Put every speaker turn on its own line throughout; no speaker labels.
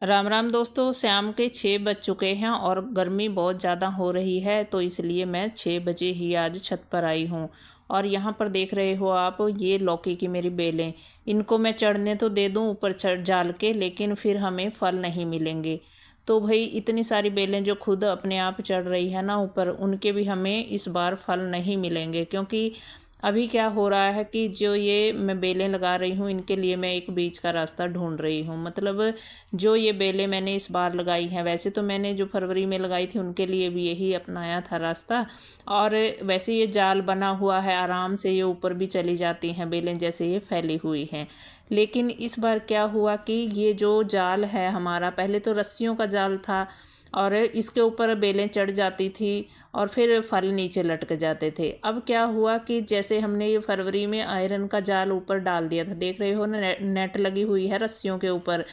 राम राम दोस्तों, शाम के 6 बज चुके हैं और गर्मी बहुत ज़्यादा हो रही है। तो इसलिए मैं 6 बजे ही आज छत पर आई हूँ। और यहाँ पर देख रहे हो आप, ये लौकी की मेरी बेलें, इनको मैं चढ़ने तो दे दूँ ऊपर चढ़ जाल के, लेकिन फिर हमें फल नहीं मिलेंगे। तो भाई इतनी सारी बेलें जो खुद अपने आप चढ़ रही है ना ऊपर, उनके भी हमें इस बार फल नहीं मिलेंगे। क्योंकि अभी क्या हो रहा है कि जो ये मैं बेलें लगा रही हूँ, इनके लिए मैं एक बीच का रास्ता ढूंढ रही हूँ। मतलब जो ये बेलें मैंने इस बार लगाई हैं, वैसे तो मैंने जो फरवरी में लगाई थी उनके लिए भी यही अपनाया था रास्ता। और वैसे ये जाल बना हुआ है, आराम से ये ऊपर भी चली जाती हैं बेलें, जैसे ये फैली हुई हैं। लेकिन इस बार क्या हुआ कि ये जो जाल है हमारा, पहले तो रस्सियों का जाल था और इसके ऊपर बेलें चढ़ जाती थी और फिर फल नीचे लटक जाते थे। अब क्या हुआ कि जैसे हमने ये फरवरी में आयरन का जाल ऊपर डाल दिया था, देख रहे हो ना, नेट लगी हुई है रस्सियों के ऊपर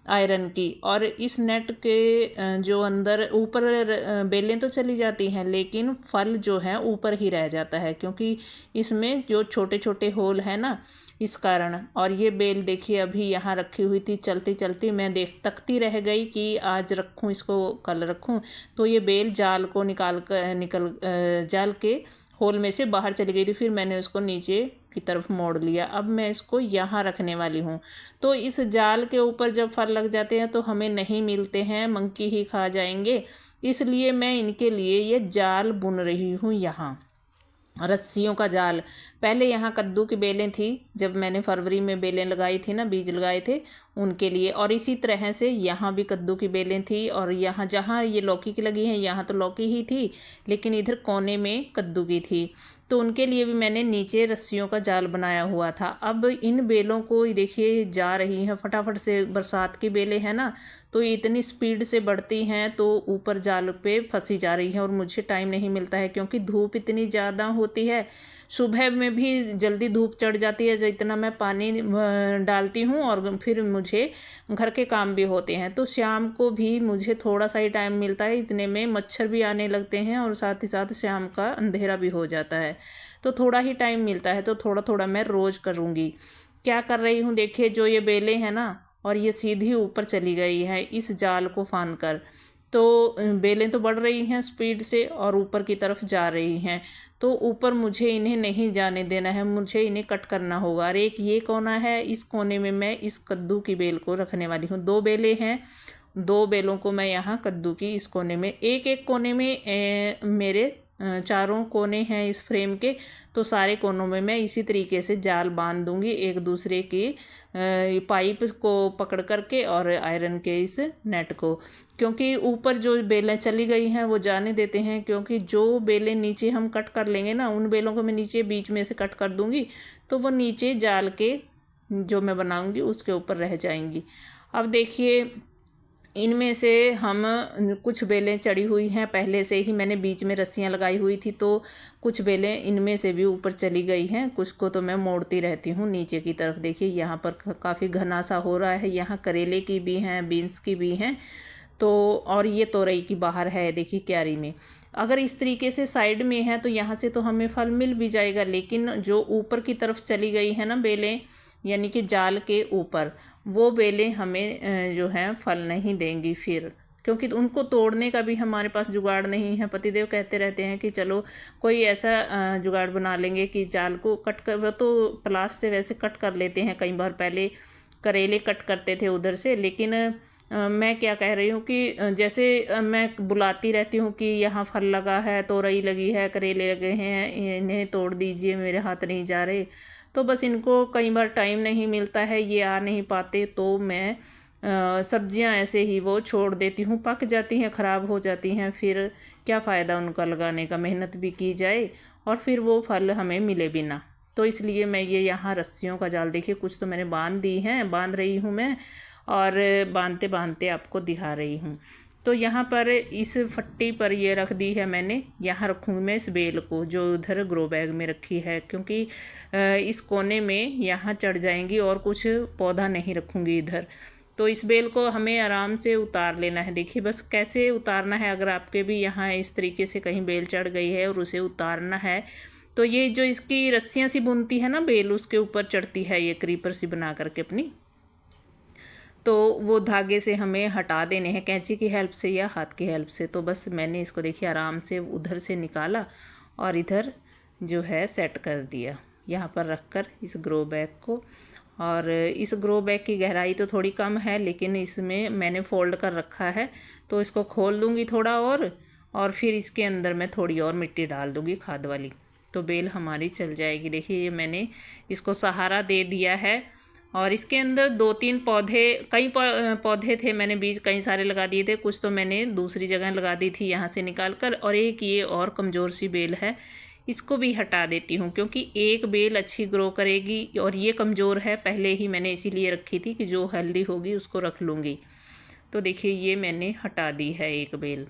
आयरन की। और इस नेट के जो अंदर ऊपर बेलें तो चली जाती हैं, लेकिन फल जो है ऊपर ही रह जाता है, क्योंकि इसमें जो छोटे छोटे होल है ना, इस कारण। और ये बेल देखिए अभी यहाँ रखी हुई थी, चलती चलती मैं तकती रह गई कि आज रखूँ इसको, कल रखूँ। तो ये बेल जाल को जाल के होल में से बाहर चली गई थी। फिर मैंने उसको नीचे की तरफ मोड़ लिया। अब मैं इसको यहाँ रखने वाली हूँ। तो इस जाल के ऊपर जब फल लग जाते हैं तो हमें नहीं मिलते हैं, मंकी ही खा जाएंगे। इसलिए मैं इनके लिए ये जाल बुन रही हूँ यहाँ, रस्सियों का जाल। पहले यहाँ कद्दू की बेलें थी, जब मैंने फरवरी में बेलें लगाई थी ना, बीज लगाए थे उनके लिए। और इसी तरह से यहाँ भी कद्दू की बेलें थी। और यहाँ जहाँ ये लौकी की लगी हैं, यहाँ तो लौकी ही थी, लेकिन इधर कोने में कद्दू की थी। तो उनके लिए भी मैंने नीचे रस्सियों का जाल बनाया हुआ था। अब इन बेलों को देखिए जा रही हैं फटाफट से, बरसात की बेलें हैं ना, तो ये इतनी स्पीड से बढ़ती हैं तो ऊपर जाल पे फंसी जा रही है। और मुझे टाइम नहीं मिलता है, क्योंकि धूप इतनी ज़्यादा होती है। सुबह में भी जल्दी धूप चढ़ जाती है, जितना मैं पानी डालती हूँ, और फिर मुझे घर के काम भी होते हैं। तो शाम को भी मुझे थोड़ा सा ही टाइम मिलता है, इतने में मच्छर भी आने लगते हैं और साथ ही साथ शाम का अंधेरा भी हो जाता है। तो थोड़ा ही टाइम मिलता है, तो थोड़ा थोड़ा मैं रोज़ करूँगी। क्या कर रही हूँ देखिए, जो ये बेलें हैं ना, और ये सीधी ऊपर चली गई है इस जाल को फांद कर। तो बेलें तो बढ़ रही हैं स्पीड से और ऊपर की तरफ जा रही हैं। तो ऊपर मुझे इन्हें नहीं जाने देना है, मुझे इन्हें कट करना होगा। और एक ये कोना है, इस कोने में मैं इस कद्दू की बेल को रखने वाली हूँ। 2 बेलें हैं, 2 बेलों को मैं यहाँ कद्दू की इस कोने में, एक एक कोने में मेरे चारों कोने हैं इस फ्रेम के। तो सारे कोनों में मैं इसी तरीके से जाल बांध दूंगी, एक दूसरे की पाइप को पकड़ करके और आयरन के इस नेट को। क्योंकि ऊपर जो बेलें चली गई हैं वो जाने देते हैं, क्योंकि जो बेलें नीचे हम कट कर लेंगे ना, उन बेलों को मैं नीचे बीच में से कट कर दूंगी, तो वो नीचे जाल के जो मैं बनाऊंगी उसके ऊपर रह जाएंगी। अब देखिए, इनमें से हम कुछ बेलें चढ़ी हुई हैं, पहले से ही मैंने बीच में रस्सियां लगाई हुई थी, तो कुछ बेलें इनमें से भी ऊपर चली गई हैं। कुछ को तो मैं मोड़ती रहती हूँ नीचे की तरफ। देखिए यहाँ पर काफ़ी घना सा हो रहा है, यहाँ करेले की भी हैं, बीन्स की भी हैं। तो और ये तोरई की बाहर है, देखिए क्यारी में। अगर इस तरीके से साइड में है तो यहाँ से तो हमें फल मिल भी जाएगा, लेकिन जो ऊपर की तरफ चली गई है ना बेलें, यानी कि जाल के ऊपर, वो बेलें हमें जो हैं फल नहीं देंगी फिर। क्योंकि उनको तोड़ने का भी हमारे पास जुगाड़ नहीं है। पतिदेव कहते रहते हैं कि चलो कोई ऐसा जुगाड़ बना लेंगे कि जाल को कट कर, वो तो प्लास से वैसे कट कर लेते हैं, कई बार पहले करेले कट करते थे उधर से। लेकिन मैं क्या कह रही हूँ कि जैसे मैं बुलाती रहती हूँ कि यहाँ फल लगा है, तोरई लगी है, करेले लगे हैं, इन्हें तोड़ दीजिए, मेरे हाथ नहीं जा रहे। तो बस इनको कई बार टाइम नहीं मिलता है, ये आ नहीं पाते, तो मैं सब्जियां ऐसे ही वो छोड़ देती हूँ, पक जाती हैं, ख़राब हो जाती हैं। फिर क्या फ़ायदा उनका लगाने का, मेहनत भी की जाए और फिर वो फल हमें मिले भी ना। तो इसलिए मैं ये यहाँ रस्सियों का जाल, देखिए कुछ तो मैंने बांध दी हैं, बांध रही हूँ मैं, और बांधते बांधते आपको दिखा रही हूँ। तो यहाँ पर इस फट्टी पर ये रख दी है मैंने, यहाँ रखूँगी मैं इस बेल को, जो उधर ग्रो बैग में रखी है, क्योंकि इस कोने में यहाँ चढ़ जाएंगी और कुछ पौधा नहीं रखूँगी इधर। तो इस बेल को हमें आराम से उतार लेना है। देखिए बस कैसे उतारना है, अगर आपके भी यहाँ इस तरीके से कहीं बेल चढ़ गई है और उसे उतारना है, तो ये जो इसकी रस्सियाँ सी बुनती है ना बेल, उसके ऊपर चढ़ती है ये क्रीपर सी बना करके अपनी। तो वो धागे से हमें हटा देने हैं कैंची की हेल्प से या हाथ की हेल्प से। तो बस मैंने इसको देखिए आराम से उधर से निकाला और इधर जो है सेट कर दिया यहाँ पर रख कर इस ग्रो बैग को। और इस ग्रो बैग की गहराई तो थोड़ी कम है, लेकिन इसमें मैंने फ़ोल्ड कर रखा है, तो इसको खोल दूँगी थोड़ा और फिर इसके अंदर मैं थोड़ी और मिट्टी डाल दूँगी खाद वाली, तो बेल हमारी चल जाएगी। देखिए ये मैंने इसको सहारा दे दिया है। और इसके अंदर 2-3 पौधे, कई पौधे थे, मैंने बीज कई सारे लगा दिए थे, कुछ तो मैंने दूसरी जगह लगा दी थी यहाँ से निकाल कर। और एक ये और कमज़ोर सी बेल है, इसको भी हटा देती हूँ क्योंकि एक बेल अच्छी ग्रो करेगी और ये कमज़ोर है, पहले ही मैंने इसीलिए रखी थी कि जो हेल्दी होगी उसको रख लूँगी। तो देखिए ये मैंने हटा दी है एक बेल,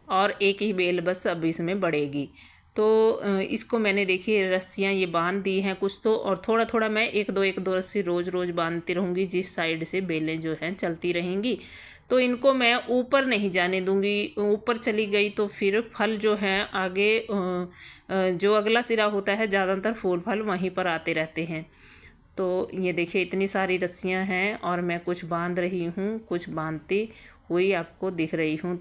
और एक ही बेल बस अब इसमें बढ़ेगी। तो इसको मैंने देखिए रस्सियाँ ये बांध दी हैं कुछ तो, और थोड़ा थोड़ा मैं एक दो रस्सी रोज़ रोज़ बांधती रहूँगी, जिस साइड से बेलें जो हैं चलती रहेंगी। तो इनको मैं ऊपर नहीं जाने दूँगी, ऊपर चली गई तो फिर फल जो हैं आगे जो अगला सिरा होता है ज़्यादातर फूल फल वहीं पर आते रहते हैं। तो ये देखिए इतनी सारी रस्सियाँ हैं और मैं कुछ बांध रही हूँ, कुछ बांधती हुई आपको दिख रही हूँ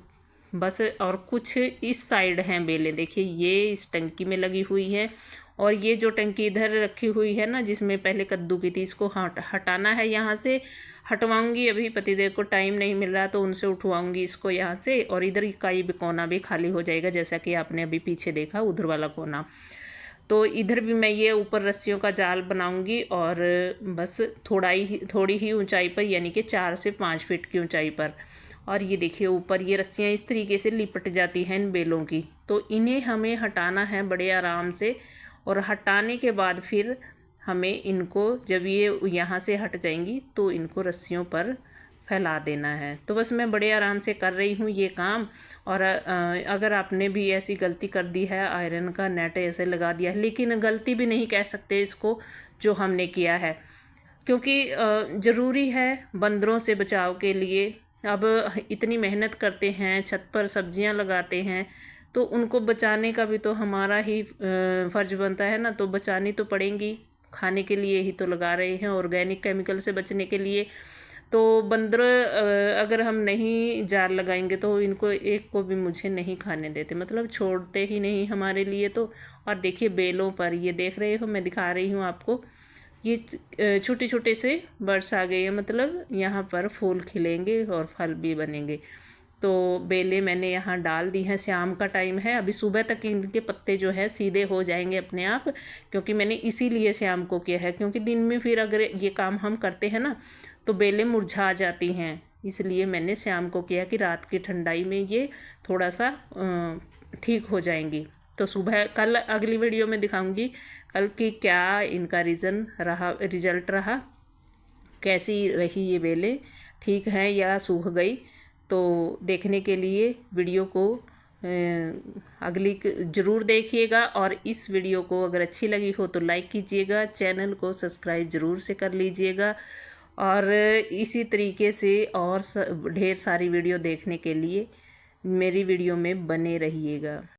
बस। और कुछ इस साइड हैं बेलें, देखिए ये इस टंकी में लगी हुई है, और ये जो टंकी इधर रखी हुई है ना जिसमें पहले कद्दू की थी, इसको हटाना है यहाँ से। हटवाऊँगी, अभी पतिदेव को टाइम नहीं मिल रहा तो उनसे उठवाऊँगी इसको यहाँ से। और इधर का ये कोना भी खाली हो जाएगा, जैसा कि आपने अभी पीछे देखा उधर वाला कोना। तो इधर भी मैं ये ऊपर रस्सियों का जाल बनाऊंगी, और बस थोड़ी ही ऊंचाई पर, यानी कि 4 से 5 फीट की ऊंचाई पर। और ये देखिए ऊपर ये रस्सियाँ इस तरीके से लिपट जाती हैं इन बेलों की, तो इन्हें हमें हटाना है बड़े आराम से। और हटाने के बाद फिर हमें इनको, जब ये यहाँ से हट जाएंगी तो इनको रस्सियों पर फैला देना है। तो बस मैं बड़े आराम से कर रही हूँ ये काम। और अगर आपने भी ऐसी गलती कर दी है, आयरन का नेट ऐसे लगा दिया है, लेकिन गलती भी नहीं कह सकते इसको जो हमने किया है, क्योंकि ज़रूरी है बंदरों से बचाव के लिए। अब इतनी मेहनत करते हैं, छत पर सब्जियां लगाते हैं, तो उनको बचाने का भी तो हमारा ही फ़र्ज बनता है ना, तो बचानी तो पड़ेंगी, खाने के लिए ही तो लगा रहे हैं, ऑर्गेनिक केमिकल से बचने के लिए। तो बंदर अगर हम नहीं जाल लगाएंगे तो इनको एक को भी मुझे नहीं खाने देते, मतलब छोड़ते ही नहीं हमारे लिए। तो और देखिए बेलों पर ये देख रहे हो, मैं दिखा रही हूँ आपको, ये छोटे छोटे से बर्ड्स आ गए हैं, मतलब यहाँ पर फूल खिलेंगे और फल भी बनेंगे। तो बेलें मैंने यहाँ डाल दी हैं, शाम का टाइम है, अभी सुबह तक इनके पत्ते जो है सीधे हो जाएंगे अपने आप, क्योंकि मैंने इसीलिए शाम को किया है, क्योंकि दिन में फिर अगर ये काम हम करते हैं ना तो बेलें मुरझा जाती हैं, इसलिए मैंने शाम को किया कि रात की ठंडाई में ये थोड़ा सा ठीक हो जाएंगी। तो सुबह कल अगली वीडियो में दिखाऊंगी कल की क्या इनका रिजल्ट रहा, कैसी रही ये बेलें, ठीक हैं या सूख गई। तो देखने के लिए वीडियो को अगली ज़रूर देखिएगा, और इस वीडियो को अगर अच्छी लगी हो तो लाइक कीजिएगा, चैनल को सब्सक्राइब ज़रूर से कर लीजिएगा, और इसी तरीके से और ढेर सारी वीडियो देखने के लिए मेरी वीडियो में बने रहिएगा।